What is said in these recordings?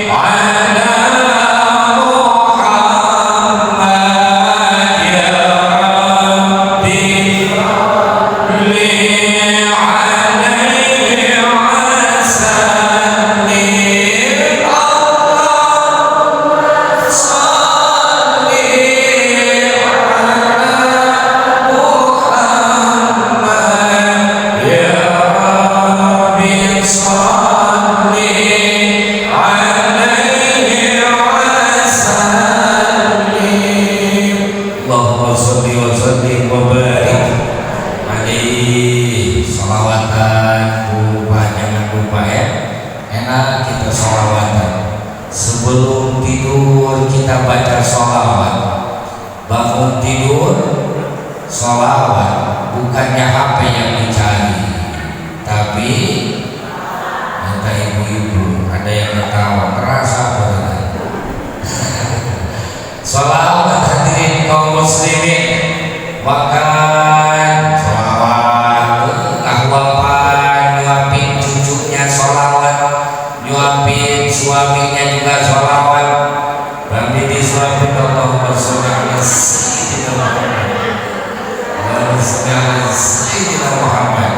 I sebelum tidur kita baca sholawat, bangun tidur sholawat, bukannya HP yang dicari, tapi kata ibu-ibu ada yang ketawa merasa berat. Sholawat hadirin kaum muslimin, makan sholawat, ahwapan nyuapin cucunya sholawat, nyuapin suaminya juga sholawat, berarti disuapin Allahumma sholli ala Sayyidina Muhammad.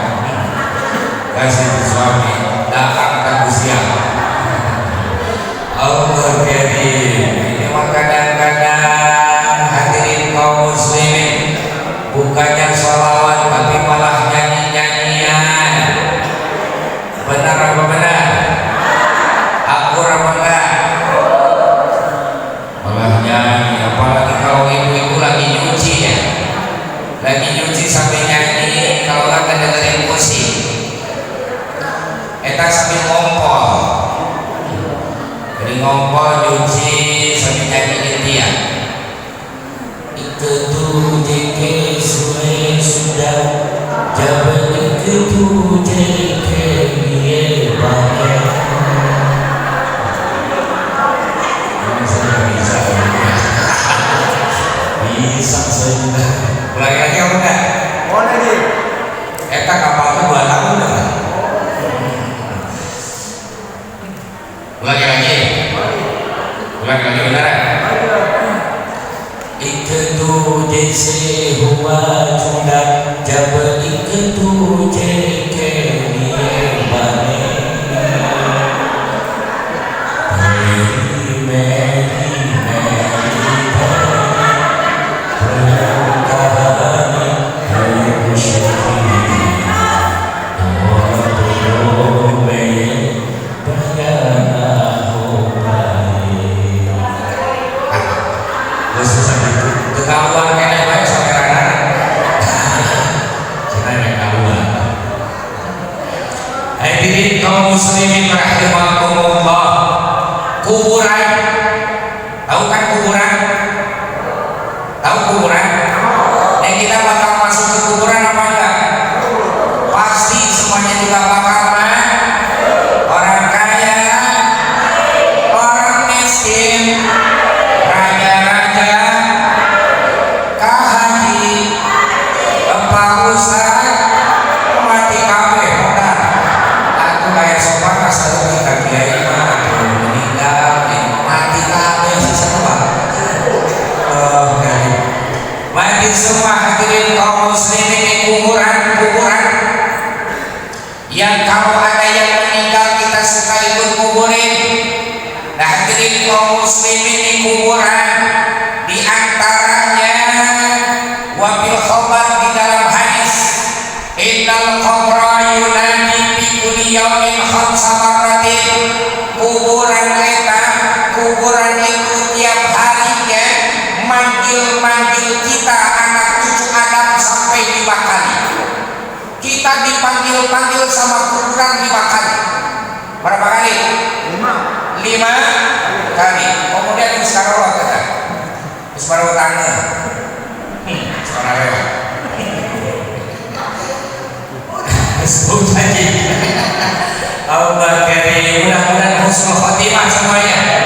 Kasih suami datang ke usia Allah karim. Ini kadang-kadang hadirin kaum muslimin bukannya sholawat tapi malah nyanyi-nyanyian. Benar apa benar? Akur apa enggak? Malah nyanyi, apalagi kalau ibu-ibu lagi nyuci ya, lagi nyuci sambil nyanyi, kalau nggak dengerin musik eta sambil ngompol, jadi ngompol nyuci sambil nyanyiin dia. Itu jeke sudah jabal itu jeke dia pakai. Bisa saja. Lagi apa enggak? Oh lagi. Eta kapalnya 2 tahun enggak? Lagi. Benar? Ikatu jese huwa chunda jab ikatu jeke niye bane kekaluan kene bae saperana. Cina nek kaluan. Hadirin kaum muslimin rahimakumullah. Kuburan. Tahu kan kuburan? Tahu kuburan? Nek kita bakal masuk ke kuburan apa enggak? Pasti semuanya juga bakal orang kaya, orang miskin, raja-raja, mati kabeh modal. Aku kayak sopan kasar kita kiai mah meninggal mati kabeh sisa doang. Mati semua hadirin kaum muslimin di kuburan yang kalau ada yang meninggal kita suka ikut kuburin. Nah hadirin kaum muslimin di kuburan di antaranya wabil khabar di dalam hadis innal qabra yunadi fi kulli yawmin khamsa marratin. Kuburan itu tiap harinya manggil kita anak cucu Adam sampai 5 kali. Kita dipanggil sama kuburan 5 kali. Berapa kali? 5 kali. Kemudian sekarang kata sekarang tanya sekarang lewat sebut lagi. Allah karim, mudah-mudahan husnul khotimah semuanya.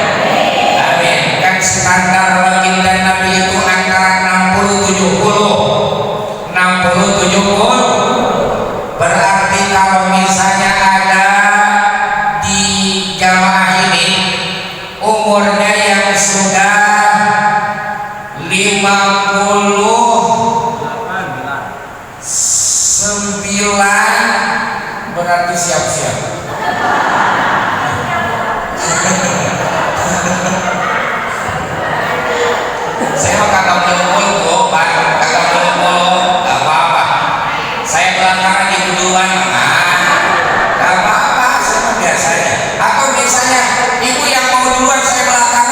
Amin. Kan standar baginda Nabi itu antara 60-70. Berarti kalau misalnya ada di jamaah ini umurnya yang sudah 59 berarti siap-siap. Saya mah kagak muluk-muluk, kagak muluk-muluk, gak apa-apa. Saya belakangan di duluan, gak apa-apa, saya mah biasa ya. Atau misalnya ibu yang mau duluan saya belakang.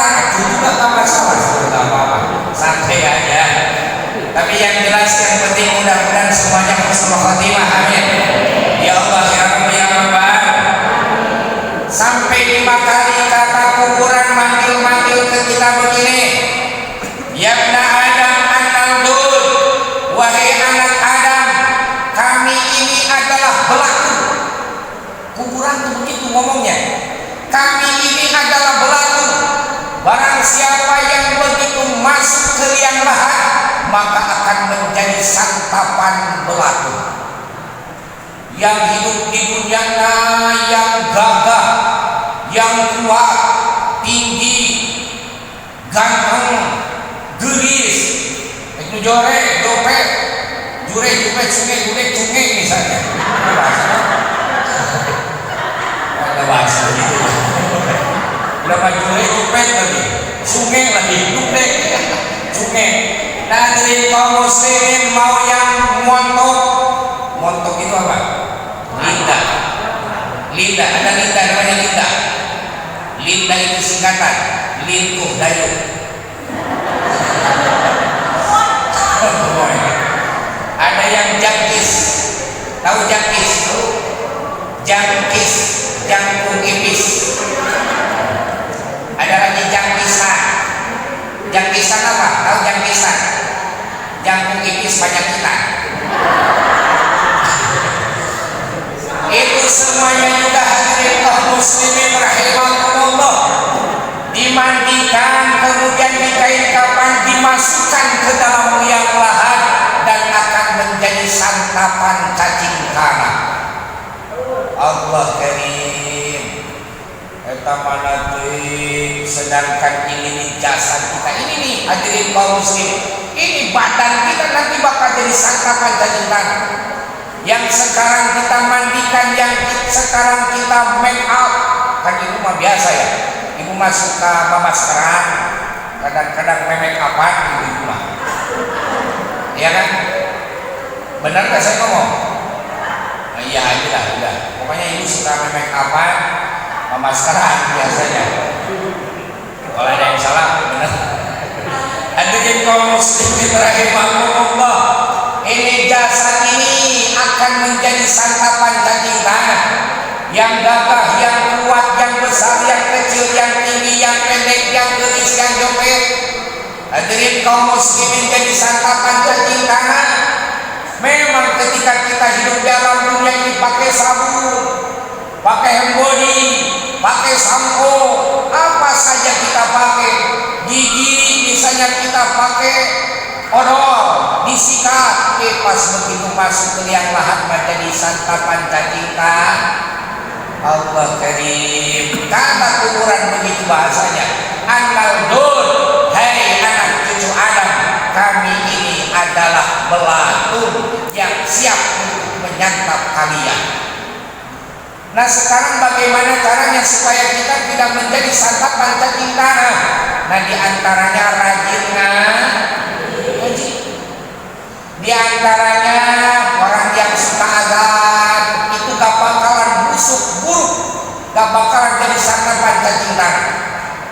maka akan menjadi santapan belatu. Yang hidup di dunia yang gagah, yang kuat, tinggi, ganteng, gelis, itu jure, dompet, sungai misalnya. Ada bahasa gitu. Berapa jure, dompet lagi, sungai lagi, dompet, sungai. Nah dari kaum muslimin mau yang montok itu apa? Linda, ada Linda namanya Linda. Linda itu singkatan lintuh dayung. Ada yang jangkis, tahu jangkis? Jangkung ipis. Ada lagi jangkisan. Jangkisan apa? Tahu jangkisan? Jangkung ipis banyak kita. Itu semuanya juga hadirin kaum muslimin rahimakumullah, dimandikan kemudian dikain kapan, dimasukkan ke dalam liang lahat dan akan menjadi santapan cacing tanah. Allah karim. Eta mana teuing, sedangkan ini jasad kita ini nih hadirin kaum muslimin, ini badan kita nanti bakal jadi santapan cacing tanah. Yang sekarang kita mandikan, yang sekarang kita make up, kan ibu mah biasa ya, ibu mah suka memaskeran, kadang-kadang make upan ibu mah, ya kan? Benar gak saya ngomong? Nah, iya aja udah. Pokoknya ibu suka make upan, memaskeran biasanya. Kalau ada yang salah, benar. Hadirin kaum muslimin rahimahumullah, ini jasad ini akan menjadi santapan cacing tanah, yang gagah, yang kuat, yang besar, yang kecil, yang tinggi, yang pendek, yang gelis, yang jompet. Hadirin kaum muslimin, jadi santapan cacing tanah. Memang ketika kita hidup dalam dunia ini pakai sabun, pakai hand body, pakai sampo, apa saja kita pakai, gigi misalnya kita pakai odol, disikat, pas begitu masuk ke liang lahat menjadi santapan cacing tanah. Allah karim, kata kuburan begitu bahasanya. An-Naldun, hai anak cucu Adam, kami ini adalah belatung yang siap untuk menyantap kalian. Nah sekarang bagaimana caranya supaya kita tidak menjadi santapan cacing tanah? Nah diantaranya rajin ngaji. Di antaranya orang yang suka azan itu gak bakalan busuk buruk, gak bakalan jadi santapan cacing tanah.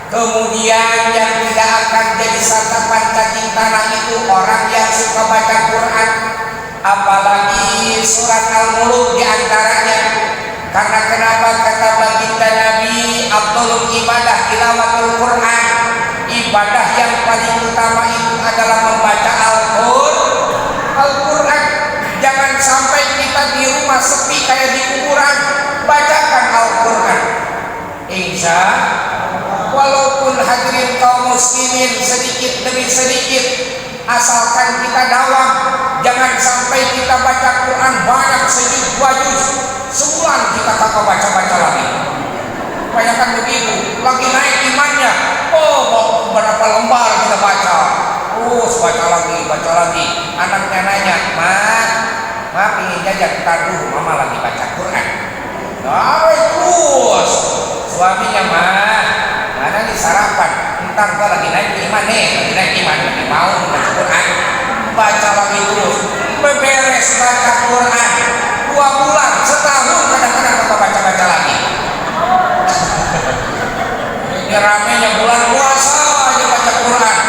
Kemudian yang tidak akan jadi santapan cacing tanah itu orang yang suka baca Quran, apalagi surat Al-Mulk di antaranya. Karena kenapa kata baginda Nabi, afdhalul ibadah tilawatul Quran, ibadah yang paling utama itu adalah membaca Al-Quran. Jangan sampai kita di rumah sepi kayak di kuburan, bacakan Al-Quran. Insya walaupun hadirin kaum muslimin sedikit demi sedikit, asalkan kita dawam, jangan sampai kita baca Quran banyak sejuz 2 juz, sebulan kita kakak baca-baca lagi. Kebanyakan begitu, lagi naik imannya, oh berapa lembar kita baca, terus baca lagi. Anaknya nanya, ma ingin jajan, ntar dulu mama lagi baca Quran. Nah terus suaminya, mana nih sarapan, ntar gua lagi naik iman, lagi mau baca Quran. Baca lagi terus, beberes baca Quran 2 bulan, setahun kadang-kadang kita baca lagi. Ini ramenya bulan puasa aja baca Quran.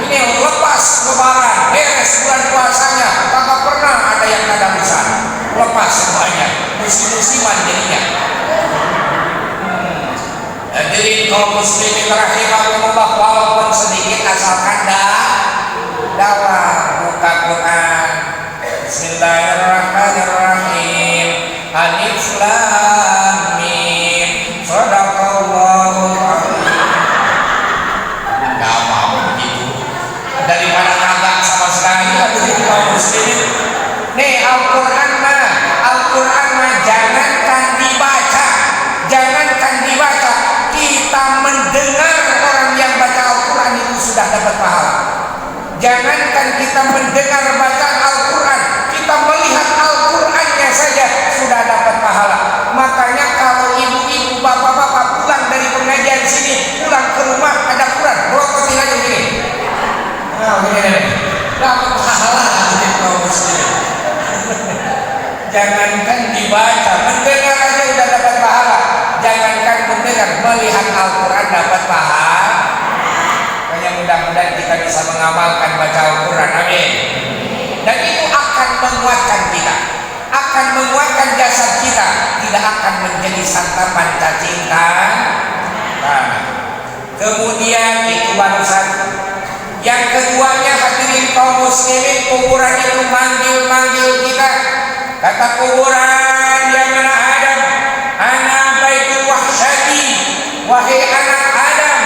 Ini lepas lebaran, beres bulan puasanya, kagak pernah ada yang kadalusan, lepas semuanya, musim-musiman jadinya. Hadirin kaum muslimin rahimahumullah, walaupun sedikit asalkan dalam buka Quran. Bismillahirrahmanirrahim. Alif lam mim. Shadaqallahul azim. Enggak mau begitu. Daripada kagak sama muslimin. Nih Al-Quran mah jangankan dibaca, kita mendengar orang yang baca Al-Quran itu sudah dapat pahala. Jangankan kita mendengar bacaan Al-Quran, kita melihat Al-Qurannya saja sudah dapat pahala. Makanya kalau ibu-ibu, bapak-bapak pulang dari pengajian sini, pulang ke rumah ada Quran, berokotin aja gini. Nah, gini. Dapat pahala kaum muslimin. Jangankan dibaca, mendengar aja udah dapat pahala. Jangankan mendengar, melihat Al-Quran dapat pahala. Makanya mudah-mudahan kita bisa mengamalkan baca Al-Quran. Amin. Dan itu akan menguatkan kita, akan menguatkan jasad kita, tidak akan menjadi santapan cacinta. Nah, kemudian itu baru satu. Yang keduanya hadirin kaum muslimin, kuburan itu manggil kita. Kata kuburan, ya mana Adam, ana baitul wahsyati, wahai anak Adam,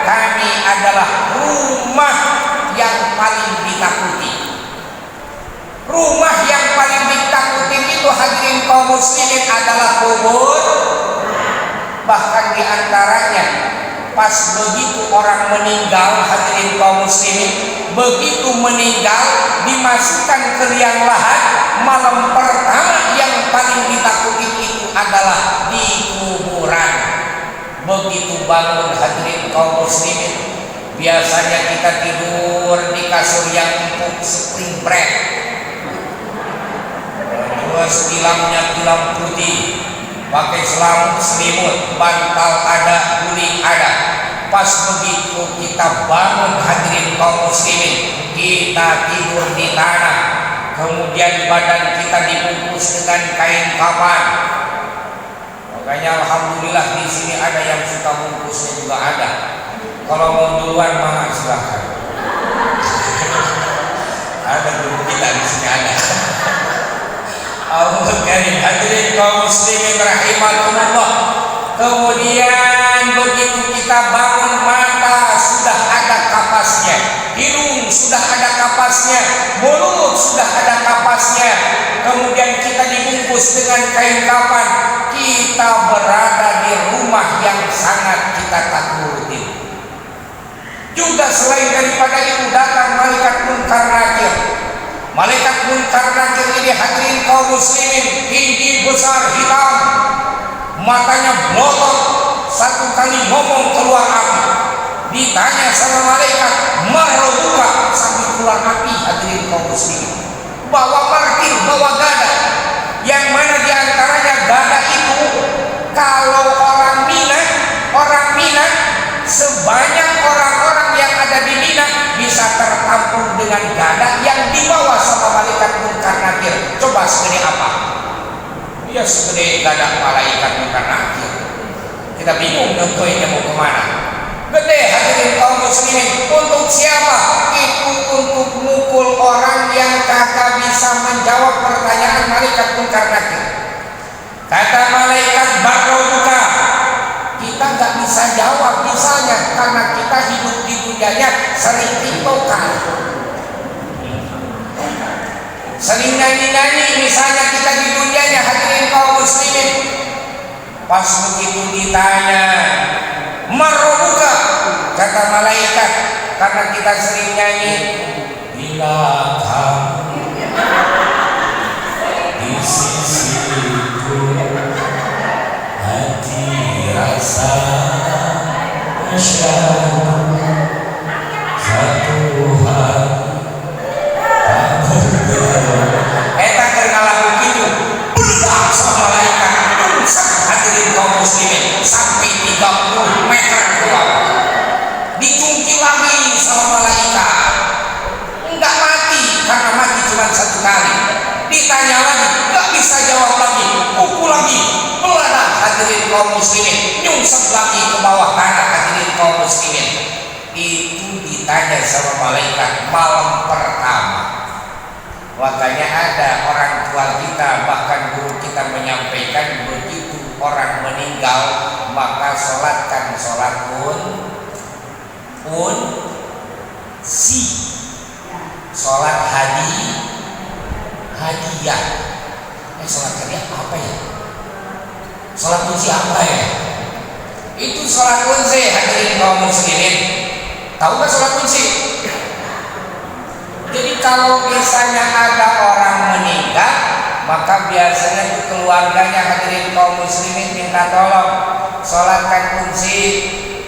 kami adalah rumah yang paling ditakuti. Rumah yang paling ditakuti itu hadirin kaum muslimin adalah kubur. Bahkan diantaranya pas begitu orang meninggal, hadirin kaum muslimin, begitu meninggal dimasukkan ke liang lahat, malam pertama yang paling ditakuti itu adalah di kuburan. Begitu bangun hadirin kaum muslimin, biasanya kita tidur di kasur yang empuk spring bed, terus tilamnya tilam putih, pakai selimut, bantal ada, guling ada. Pas begitu kita bangun hadirin kaum muslimin, kita tidur di tanah, kemudian badan kita dibungkus dengan kain kafan. Makanya alhamdulillah di sini ada yang suka bungkusnya juga ada. Kalau mau duluan mah silahkan. Ada guru kita di sini ada. Allah karim hadirin kaum muslimin rahimakumullah. Kemudian begitu kita bangun, mata sudah ada kapasnya, hidung sudah ada kapasnya, mulut sudah ada kapasnya. Kemudian kita dibungkus dengan kain kafan. Kita berada di rumah yang sangat kita takuti. Juga selain daripada itu datang malaikat munkar nakir. Malaikat munkar nakir ini hadirin kaum muslimin, tinggi besar hitam, matanya melotot, satu kali ngomong keluar api. Ditanya sama malaikat, marobuka, sambil keluar api. Hadirin kaum muslimin, bawa martir, bawa gada, yang mana diantaranya gada itu kalau orang Mina sebanyak orang-orang yang ada di Mina bisa tertampung dengan gada yang dibawa sama malaikat munkar nakir. Coba segede apa? Ya segede gada malaikat munkar nakir. Kita bingung nentuinnya mau kemana. Gede hadirin kaum muslimin. Untuk siapa? Itu untuk mukul orang yang kagak bisa menjawab pertanyaan malaikat munkar nakir. Kata malaikat barobuka, kita nggak bisa jawab misalnya karena kita hidup di dunianya sering tiktokan, sering nyanyi-nyanyi misalnya kita di dunianya hadirin kaum muslimin. Pas begitu ditanya marobuka, kata malaikat, karena kita sering nyanyi, bila kamu di sisiku, hati rasa masyarakat satu hari eta kergalah begitu belah sama malaikat rusak hadirin kaum muslimin sampai 30 meter ke bawah. Dicungkil lagi sama malaikat, enggak mati karena mati cuma satu kali. Ditanya lagi, enggak bisa jawab lagi, pukul lagi, meledak hadirin kaum muslimin, nyungsep lagi ke bawah tanah hadirin kaum muslimin. Itu ditanya sama malaikat malam pertama. Makanya ada orang tua kita, bahkan guru kita menyampaikan, begitu orang meninggal maka sholatkan sholat si sholat siapa ya? Itu sholat kunci hadirin kaum muslimin. Tahu nggak sholat kunci? Jadi kalau misalnya ada orang meninggal, maka biasanya itu keluarganya hadirin kaum muslimin minta tolong sholatkan kunci.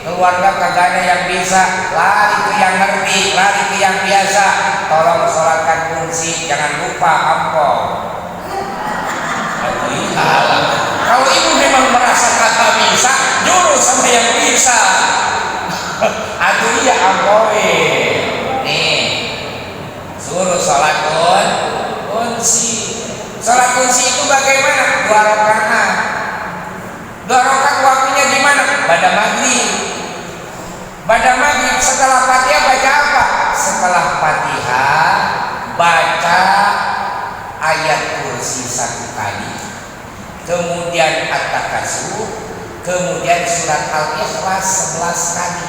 Keluarga kagak ada yang bisa, lari ke yang ngerti, lari ke yang biasa, tolong sholatkan kunci, jangan lupa ampau. Kalau ibu memang merasa kata bisa, jurus sama yang bisa. Aduh ya ampoi. Nih, suruh sholat kunci. Sholat kunci itu bagaimana? 2 rakaat. 2 rakaat waktunya di mana? Pada maghrib. Pada maghrib setelah Fatihah baca apa? Setelah Fatihah baca ayat kursi 1 kali. Kemudian At-Takasur, kemudian surat Al-Ikhlas 11 kali.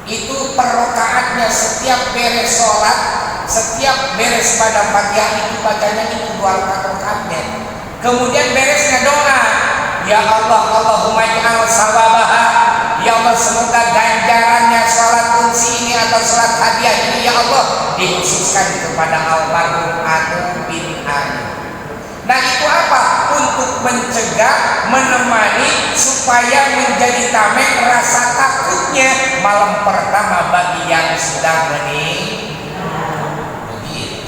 Itu per rakaatnya, setiap beres sholat, setiap beres pada Fatihah itu bacanya itu 2 rakaatnya. Kemudian beresnya doa, ya Allah, Allahumma ij'al sawabaha, ya Allah semoga ganjarannya sholat kunci ini atau sholat hadiah ini ya Allah dikhususkan kepada almarhum Anu bin Anu. Nah itu apa? Untuk mencegah, menemani supaya menjadi tameng rasa takutnya malam pertama bagi yang sudah meninggal. Begitu.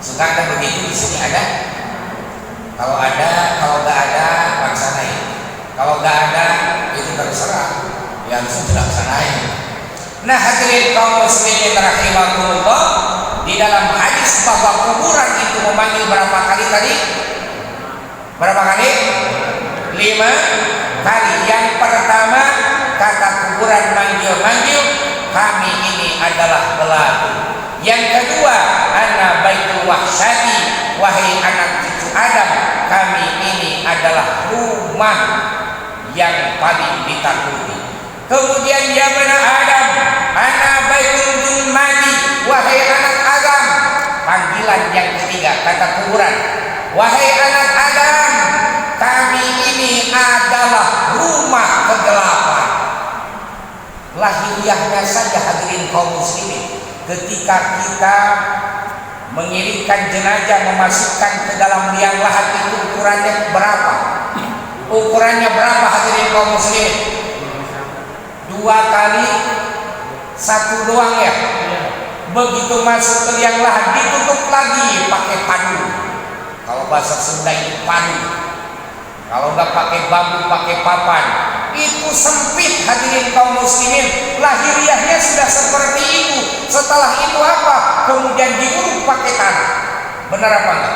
Suka ada begitu di sini ada? Kalau ada, kalau nggak ada, laksanain. Kalau nggak ada, itu terserah. Yang sudah laksanain. Nah hadirin kaum muslimin rahimakumullah, di dalam hadis bahwa kuburan itu memanggil berapa kali tadi? Berapa kali? 5 kali. Yang pertama kata kuburan manggil-manggil, kami ini adalah belagu. Yang kedua, ana baitul wahsyati, wahai anak cucu Adam, kami ini adalah rumah yang paling ditakuti. Kemudian ya bani Adam, ana baitul zulmati, wahai anak Adam. Panggilan yang ketiga kata kuburan, wahai anak Adam, kami ini adalah rumah kegelapan. Lahiriahnya saja hadirin kaum muslimin, ketika kita mengirimkan jenazah, memasukkan ke dalam liang lahat itu ukurannya berapa? Ukurannya berapa hadirin kaum muslimin? 2 kali 1 doang ya. Begitu masuk ke liang lahat ditutup lagi pakai padu. Kalau bahasa Sunda itu padu. Kalau nggak pakai bambu, pakai papan. Itu sempit hadirin kaum muslimin. Lahiriahnya sudah seperti itu. Setelah itu apa? Kemudian diuruk pakai tanah. Benar apa enggak?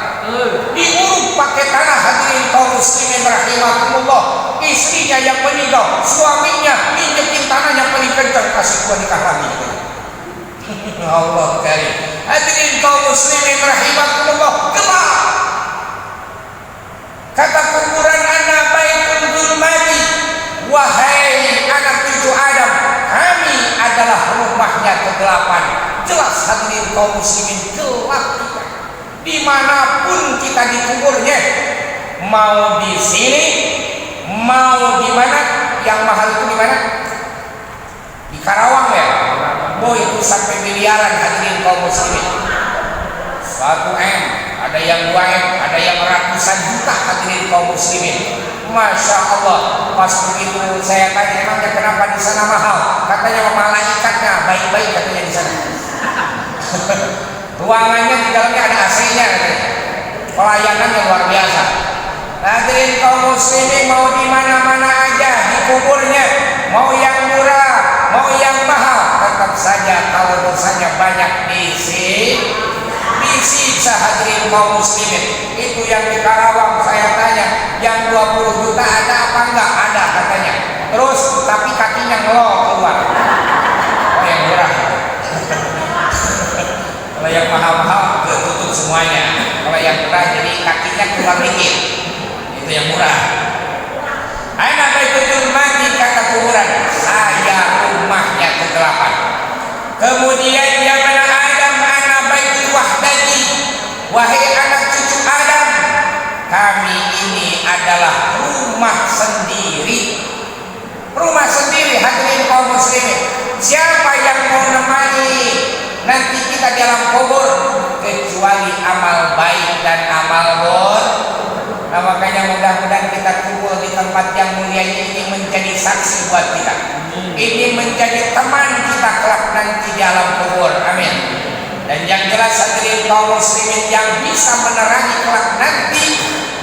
Diuruk pakai tanah hadirin kaum muslimin rahimakumullah. Istrinya yang meninggal, suaminya injekin tanah yang paling kencang, kasih gua nikah lagi. Allah karim. Hadirin kaum muslimin rahimakumullah, gelap. Kata kuburan anak baitul zulmati, wahai anak cucu Adam, kami adalah rumahnya kegelapan. Jelas hadirin kaum muslimin, gelap kita. Dimanapun kita dikuburnya, mau di sini, mau di mana? Yang mahal itu di mana? Di Karawang ya. Oh itu sampai miliaran hadirin kaum muslimin. 1M, ada yang 2M, ada yang ratusan juta hadirin kaum muslimin. Masya Allah, pas begitu saya tanya emangnya kenapa di sana mahal? Katanya malaikatnya baik-baik katanya di sana. Ruangannya di dalamnya ada AC-nya katanya. Pelayanannya luar biasa. Hadirin kaum muslimin, mau di mana-mana aja di kuburnya, mau yang murah, mau yang mahal, tetap saja kalau dosanya banyak disiksa hadirin kaum muslimin. Itu yang di Karawang saya tanya, yang 20 juta ada apa enggak? Ada katanya. Terus tapi kakinya ngelok keluar. Oh yang murah. Kalau yang mahal-mahal tutup semuanya. Kalau yang murah jadi kakinya keluar dikit. Itu yang murah. Aina baitul mati kata kuburan, saya rumahnya kegelapan. Kemudian ya bani Adam, ana baitul wahdati, wahai anak cucu Adam, kami ini adalah kita di alam kubur kecuali amal baik dan amal buruk. Nah, makanya mudah-mudahan kita kumpul di tempat yang mulia ini menjadi saksi buat kita. Ini menjadi teman kita kelak nanti di alam kubur. Amin. Dan yang jelas hadirin kaum muslimin, yang bisa menerangi kelak nanti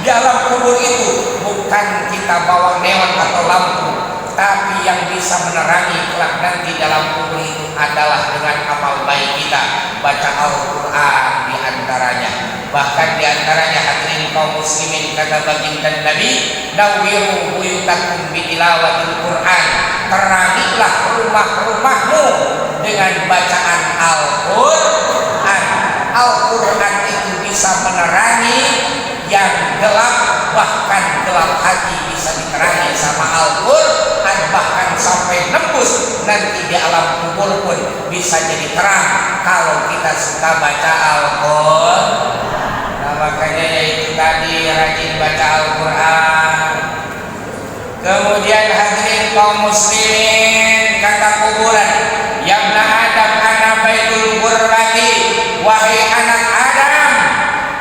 di alam kubur itu bukan kita bawa neon atau lampu, tapi yang bisa menerangi kelak nanti dalam kubur itu adalah dengan amal baik kita. Baca Al-Quran di antaranya. Bahkan di antaranya hadirin kaum muslimin, kata baginda Nabi, nawwiru buyutakum bitilawatil Quran. Terangilah rumah-rumahmu dengan bacaan Al-Quran. Al-Quran itu bisa menerangi yang gelap, bahkan gelap hati bisa diterangi sama Al-Quran, bahkan sampai nembus nanti di alam kubur pun bisa jadi terang kalau kita suka baca Al-Quran. Nah, makanya yaitu tadi rajin baca Al-Quran. Kemudian hadirin kaum muslimin, kata kuburan, yabna Adam ana baitul qurbati, wahai anak Adam,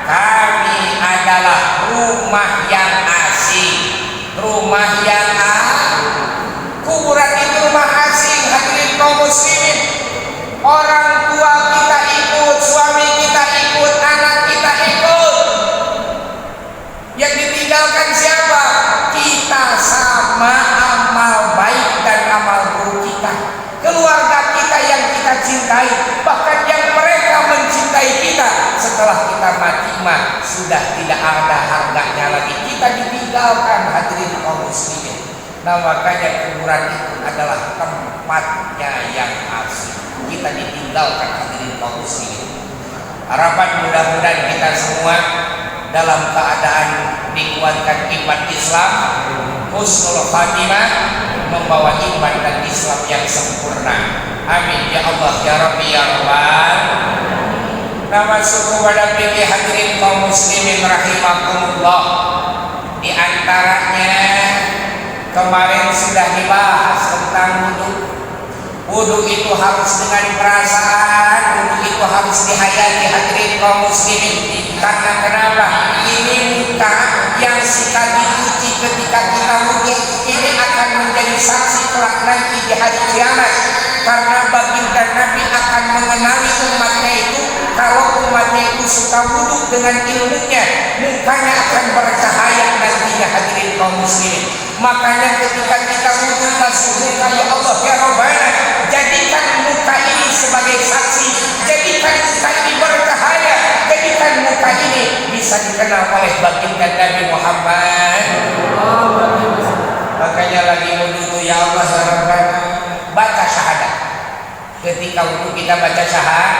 kami adalah rumah yang asing. Rumah yang kuburan itu rumah asing hadirin kaum muslimin. Orang tua kita ikut, suami kita ikut, anak kita ikut. Yang ditinggalkan siapa? Kita sama amal baik dan amal buruk kita. Keluarga kita yang kita cintai, bahkan yang mereka mencintai kita. Setelah kita mati mah sudah tidak ada harganya lagi. Kita ditinggalkan hadirin kaum muslimin. Nah, makanya kuburan itu adalah tempatnya yang asli. Kita ditinggalkan hadirin kaum muslimin. Harapan mudah-mudahan kita semua dalam keadaan dikuatkan iman Islam, husnul khatimah, membawa iman dan Islam yang sempurna. Amin ya Allah ya Rabbi ya Rabbal. Nama suku pada fikih hadirin kaum muslimin rahimakumullah. Di antaranya kemarin sudah dibahas tentang wudu. Wudu itu harus dengan perasaan, wudu itu harus dihayati hadirin kaum muslimin. Karena kenapa? Ini muka yang sekali dicuci ketika kita wudu ini akan menjadi saksi kelak nanti di hari kiamat. Karena baginda Nabi akan mengenali umatnya itu, kalau umatnya itu suka wudu dengan ilmunya, mukanya akan bercahaya nantinya hadirin kaum muslimin. Makanya ketika kita wudu basuh muka, ya Allah ya Rabbana, jadikan muka ini sebagai saksi, jadikan muka ini bercahaya, jadikan muka ini bisa dikenal oleh baginda Nabi Muhammad. Makanya lagi wudu ya Allah ya Rabbana, baca syahadat. Ketika wudu kita baca syahadat,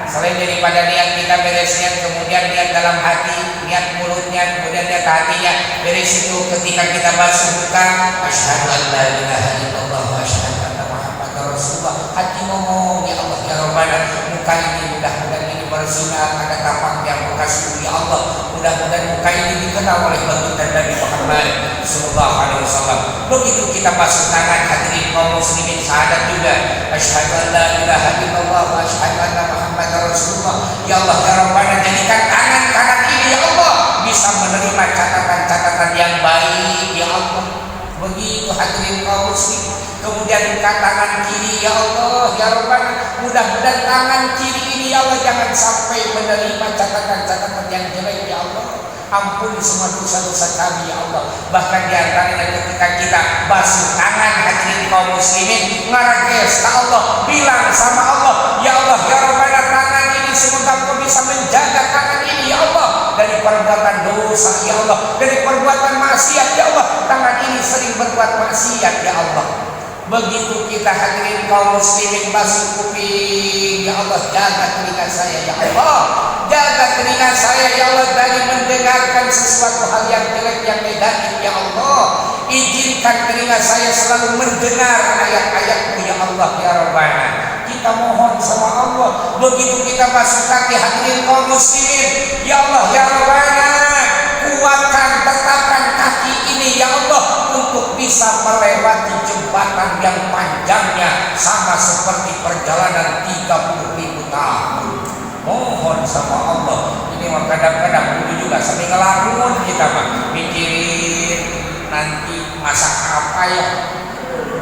selain daripada niat kita beres niat, kemudian niat dalam hati, niat mulutnya, kemudian niat hatinya beres itu. Ketika kita basuh muka, asyhadu an la ilaha illallah wa asyhadu anna Muhammadar Rasulullah, hati ngomong ya Allah ya Rabbana, muka ini mudah-mudahan ini bersinar, ada tapak yang bekas ya Allah, mudah-mudahan muka ini dikenal oleh baginda Nabi Muhammad sallallahu alaihi wasallam. Begitu kita basuh tangan hadirin kaum muslimin, syahadat juga, asyhadu an la ilaha illallah wa asyhadu anna Muhammadar Rasulullah. Ya Allah ya Rabbana, jadikan tangan kanan ini ya Allah bisa menerima catatan-catatan yang baik ya Allah. Begitu hadirin kaum muslimin. Kemudian tangan kiri ya Allah ya Rabbana, mudah-mudahan tangan kiri ini ya Allah jangan sampai menerima catatan-catatan yang jelek ya Allah. Ampuni semua dosa-dosa kami ya Allah. Bahkan diantaranya ketika kita basuh tangan hadirin kaum muslimin, ngarages ke Allah, bilang sama Allah, ya Allah ya Rabbana, tangan ini semoga Kau bisa menjaga tangan ini ya Allah dari perbuatan dosa ya Allah, dari perbuatan maksiat ya Allah. Tangan ini sering berbuat maksiat ya Allah. Begitu kita hadirin kaum muslimin basuh kuping, ya Allah jaga telinga saya ya Allah, jaga telinga saya ya Allah dari mendengarkan sesuatu hal yang jelek, yang negatif ya Allah. Izinkan telinga saya selalu mendengar ayat-ayat-Mu ya Allah ya Rabbana. Kita mohon sama Allah. Begitu kita basuh kaki hadirin kaum muslimin, ya Allah ya Rabbana, kuatkan, tetapkan kaki ini ya Allah untuk bisa melewati jembatan yang panjangnya sama seperti perjalanan 30.000 tahun. Mohon sama Allah. Ini mah kadang-kadang dulu juga sampai ngelamun kita mah mikirin nanti masak apa ya,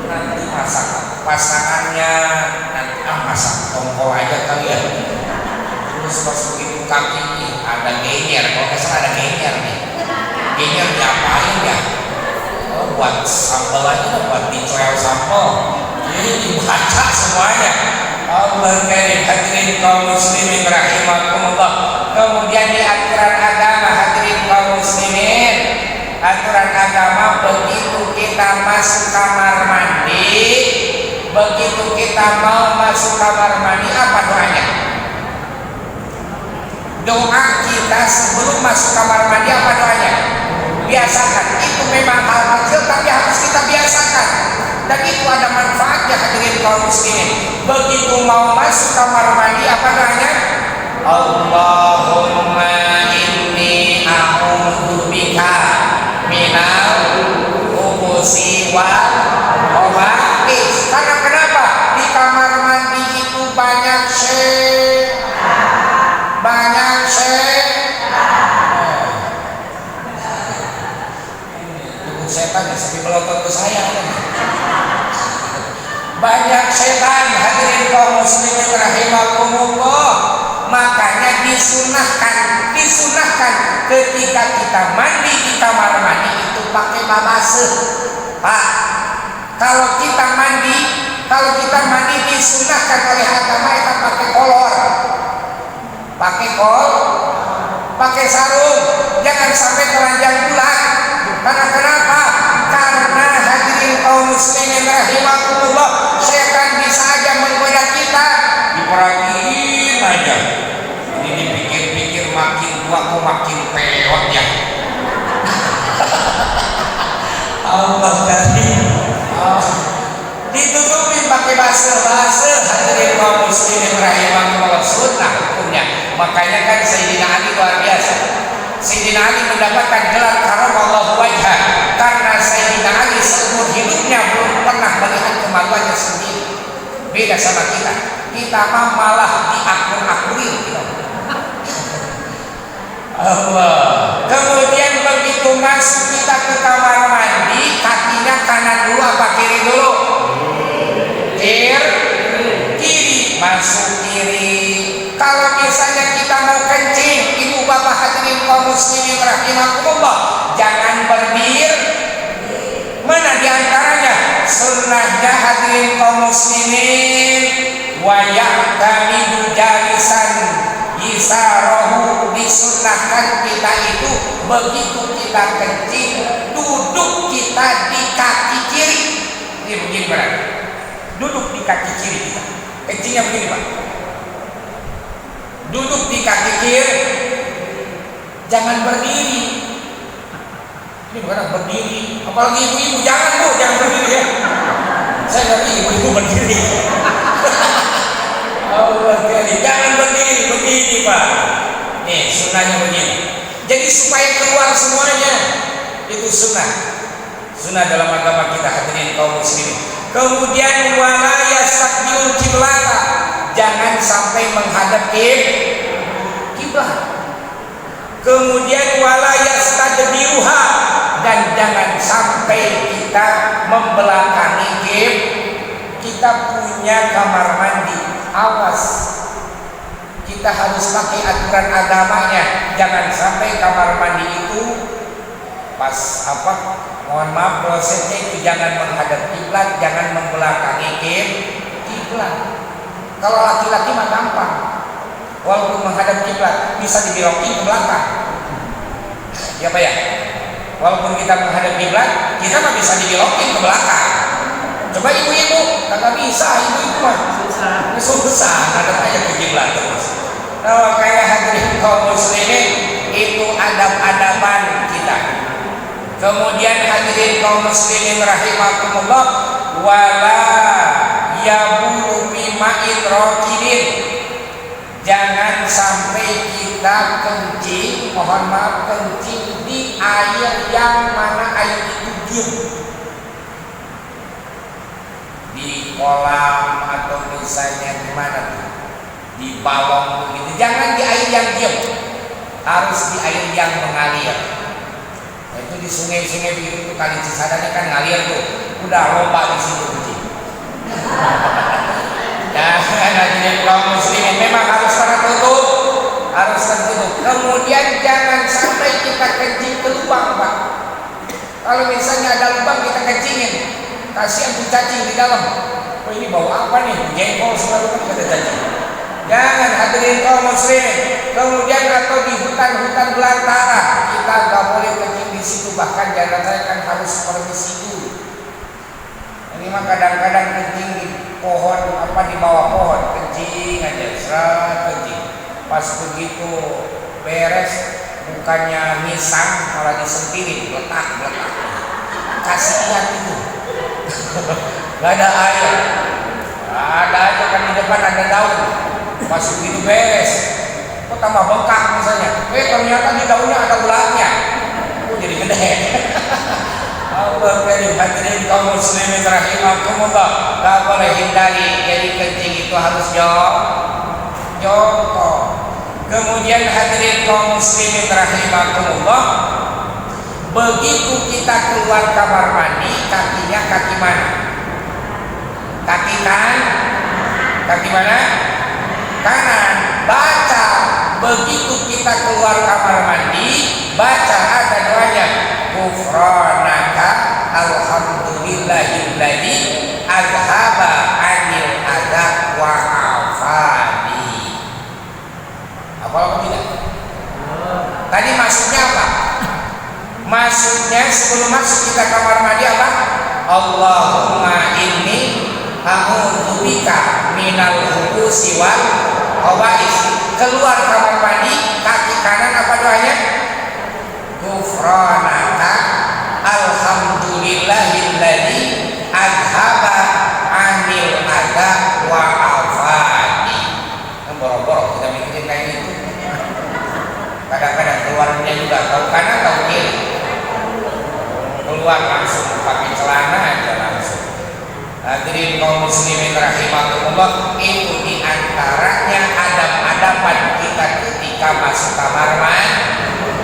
nanti masak pasangannya, nanti masak tongkol aja kali ya. Terus pas begitu kaki ini ada genyer, kalau nggak salah ada genyer nih. Genyer diapain ya? Oh, buat sambal aja, buat dicoel sambal. Jadi dibaca semuanya. Allah karim, hadirin kaum muslimin rahimakumullah. Kemudian di aturan agama, hadirin kaum muslimin, aturan agama begitu kita masuk kamar mandi, begitu kita mau masuk kamar mandi, apa doanya? Doa kita sebelum masuk kamar mandi apa doanya? Biasakan. Itu memang hal kecil tapi harus kita biasakan. Dan itu ada manfaatnya, hadirin kaum muslimin. Begitu mau masuk kamar mandi apa doanya? Allahumma inni a'udzubika minal khubuthi wal khaba'ith. Karena kenapa? Di kamar mandi itu banyak setan ya, sampai melotot ke saya. Banyak setan, hadirin kaum muslimin rahimakumullah. Makanya disunahkan ketika kita mandi di kamar mandi itu pakai babase. Pak, kalau kita mandi disunahkan oleh agama kita pakai sarung, jangan sampai telanjang bulan. Karena kenapa? Karena hadirin kaum muslimin rahimakumullah, setan bisa aja menggoda kita. Diperhatiin aja. Ini dipikir-pikir makin tua kok makin peot ya. Allah karim. Ditutupin pakai base hadirin kaum muslimin rahimakumullah, sunnah hukumnya. Makanya kan Sayyidina Ali luar biasa. Sayyidina Ali mendapatkan gelar karamallahu wajhah karena Sayyidina Ali seumur hidupnya belum pernah melihat kemaluannya sendiri. Beda sama kita malah diakur-akurin gitu. Allah. Kemudian begitu masuk kita ke kamar mandi, kakinya kanan dulu apa kiri dulu? Kiri, masuk kiri. Kalau misalnya kita mau kencing, ibu bapak hadirin kaum muslimin rahimakumullah, jangan berdiri. Mana diantaranya? Sunnahnya hadirin kaum muslimin, wa ya'tamidu jalisan yisarahu, disunnahkan kita itu begitu kita kencing, duduk kita di kaki kiri. Ini begini berarti. Duduk di kaki kiri kita. Kencingnya begini Pak. Duduk di kaki kiri, jangan berdiri. Ini bukan berdiri, apalagi ibu-ibu jangan berdiri ya. Saya dari ibu-ibu berdiri. Allah jangan berdiri begini Pak. Nih sunnahnya begini. Jadi supaya keluar semuanya, itu sunnah dalam agama kita hadirin kaum muslimin. Kemudian wala yastaqbilul qiblata, jangan sampai menghadap kiblat. Kemudian wala yastadbiruha, dan jangan sampai kita membelakangi kita punya kamar mandi. Awas, kita harus pakai aturan agamanya. Jangan sampai kamar mandi itu pas mohon maaf prosesnya itu jangan menghadap kiblat, jangan membelakangi kiblat. Kalau laki-laki mah gampang, walaupun menghadap kiblat bisa dibelokin ke belakang. Ya Pak ya, walaupun kita menghadap kiblat, kita mah bisa dibelokin ke belakang. Coba ibu-ibu, kagak bisa, ibu-ibu mah susah, ngadep aja ke kiblat terus. Nah, kayak hadirin kaum muslimin, itu adab-adaban kita. Kemudian hadirin kaum muslimin rahimakumullah, wala yabulu bima'in rokidin, jangan sampai kita kencing, mohon maaf kencing di air yang mana air itu diam. di kolam atau misalnya di mana tuh, di balong begitu, jangan di air yang diam, harus di air yang mengalir. Nah, itu di sungai-sungai begitu tuh, kali Cisadane kan ngalir tuh, udah lomba di situ kucing. Ya, hadirin kaum muslimin, memang harus tertutup, harus tertutup. Kemudian jangan sampai kita kencing ke lubang, Pak. Kalau misalnya ada lubang kita kencingin, kasihan tuh cacing di dalam. Oh ini bau apa nih? Jengkol selalu kan kita cacing. Jangan, hadirin kaum muslimin. Kemudian atau di hutan-hutan belantara kita nggak boleh kencing di situ, bahkan jangan saya kan harus permisi dulu. Ini mah kadang-kadang kencing di pohon, apa di bawah pohon, kencing aja, serat kencing. Pas begitu beres, bukannya ngisang malah disentirin, letak. Kasihan itu. Gak ada air, ada aja kan di depan ada daun. Pas begitu beres, kok tambah bengkak misalnya. Ternyata di daunnya ada ulatnya. Oh jadi gede. Allah karim, hadirin kaum muslimin rahimakumullah, gak boleh hindari. Jadi kencing itu harus jongkok. Kemudian hadirin kaum muslimin rahimakumullah, begitu kita keluar kamar mandi, kakinya kaki mana? Kaki kanan? Kaki mana? Kanan. Baca, begitu kita keluar kamar mandi, baca ada doanya, Ghufranaka alhamdulillahilladzi azhaba anil adha wa afani. Apa tidak? Tadi maksudnya apa? Maksudnya sebelum masuk kita kamar mandi apa? Allahumma inni a'udzubika minal khubusi wal khaba'is. Keluar kamar mandi, kaki kanan apa doanya? Ghufranaka alhamdulillahilladzi azhaba anil adha wa afani. Boro-boro kita mikirin kayak gitu. Kadang-kadang keluarnya juga tahu kanan tahu kiri, keluar langsung pakai celana aja langsung. Hadirin kaum muslimin rahimakumullah, itu diantaranya adab-adaban kita ketika masuk kamar mandi.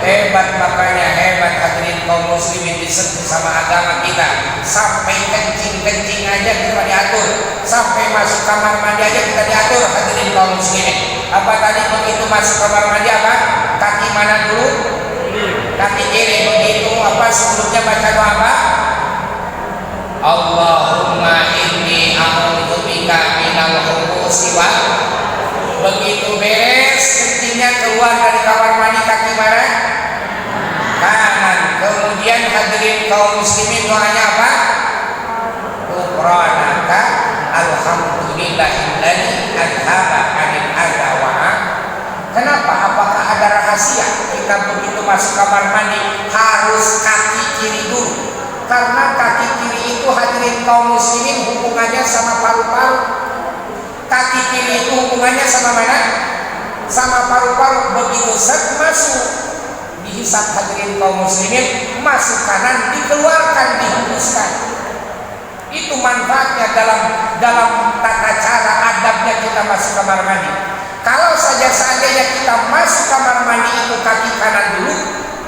Hebat, makanya hebat hadirin kaum muslimin, disentuh sama agama kita. Sampai kencing aja kita diatur, sampai masuk kamar mandi aja kita diatur hadirin kaum muslimin. Apa tadi begitu masuk kamar mandi apa? Kaki mana dulu? Kaki kiri. Begitu apa sebelumnya baca doa apa? Allahumma inni a'udzubika minal khubusi wal. Begitu beres kencingnya keluar dari kamar mandi, kaki mana? Kanan. Kemudian hadirin kaum muslimin, doanya apa? Ghufranaka alhamdulillahilladzi azhaba anil adha wa. Kenapa? Apakah ada rahasia kita begitu masuk kamar mandi harus kaki kiri dulu? Karena kaki kiri itu hadirin kaum muslimin hubungannya sama paru-paru. Kaki kiri itu hubungannya sama mana? Sama paru-paru. Begitu set masuk, dihisap hadirin kaum muslimin, masuk kanan, dikeluarkan, dihembuskan. Itu manfaatnya dalam tata cara adabnya kita masuk kamar mandi. Kalau saja kita masuk kamar mandi itu kaki kanan dulu,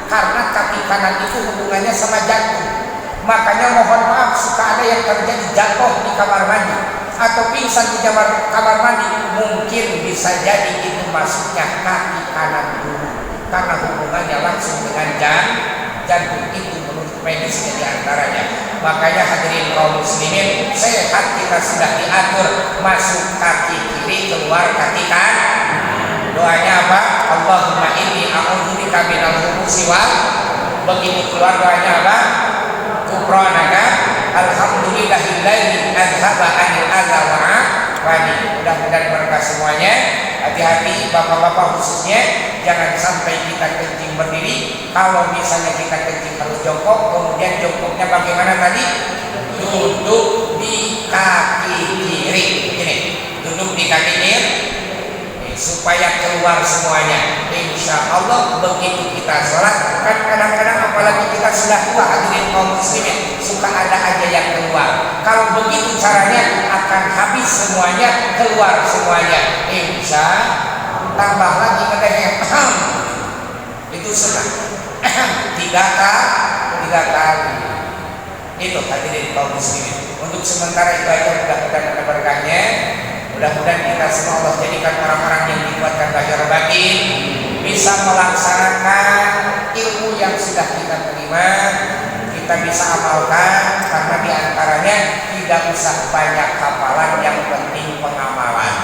karena kaki kanan itu hubungannya sama jantung. Makanya mohon maaf, suka ada yang terjadi jatuh di kamar mandi atau pingsan di kamar mandi. Mungkin bisa jadi itu masuknya kaki kanan dulu, karena hubungannya langsung dengan jantung. Itu menurut medisnya diantaranya. Makanya hadirin kaum muslimin, sehat kita sudah diatur, masuk kaki kiri, keluar kaki kanan. Doanya apa? Allahumma inni a'udzubika minal khubusi wal. Begitu keluar doanya apa? Ghufranaka alhamdulillahilladzi azhaba anil adha wa afani. Mudah-mudahan berkah semuanya. Hati-hati bapak-bapak khususnya, jangan sampai kita kencing berdiri. Kalau misalnya kita kencing harus jongkok. Kemudian jongkoknya bagaimana tadi? Duduk di kaki kiri. Ini, duduk di kaki kiri supaya keluar semuanya. Insya Allah begitu kita sholat, kan kadang-kadang apalagi kita sudah tua hadirin kaum muslimin, suka ada aja yang keluar. Kalau begitu caranya, habis semuanya, keluar semuanya. Bisa tambah lagi katanya. Itu senang. tiga kali. Itu hadirin kaum muslimin. Untuk sementara itu aja, mudah-mudahan ada berkahnya. Mudah-mudahan kita semua Allah jadikan orang-orang yang dikuatkan lahir batin, bisa melaksanakan ilmu yang sudah kita terima, kita bisa amalkan, karena diantaranya tidak usah banyak hafalan, yang penting pengamalan.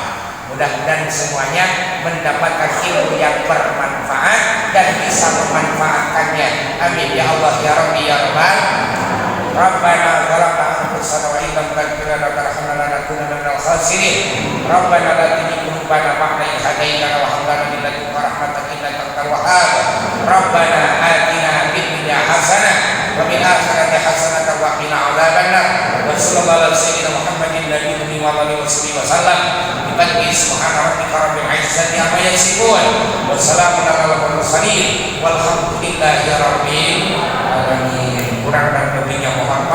Mudah-mudahan semuanya mendapatkan ilmu yang bermanfaat dan bisa memanfaatkannya. Amin ya Allah ya Rabbi ya Rabbal. Rabbana zalamna anfusana wa illam taghfir lana wa tarhamna lanakunanna minal khasirin. Rabbana la tuzigh qulubana ba'da idh hadaytana wa hab lana min ladunka rahmatan innaka antal wahhab. Rabbana atina fid dunya hasanah wa fil akhirati hasanah wa qina adzabannar. Wa sallallahu ala sayyidina Muhammadin nabiyyi wa alihi wasallam. Bi subhana rabbika rabbil izzati amma yasifun wa salamun alal mursalin walhamdulillahi rabbil alamin. Kurang dan lebihnya mohon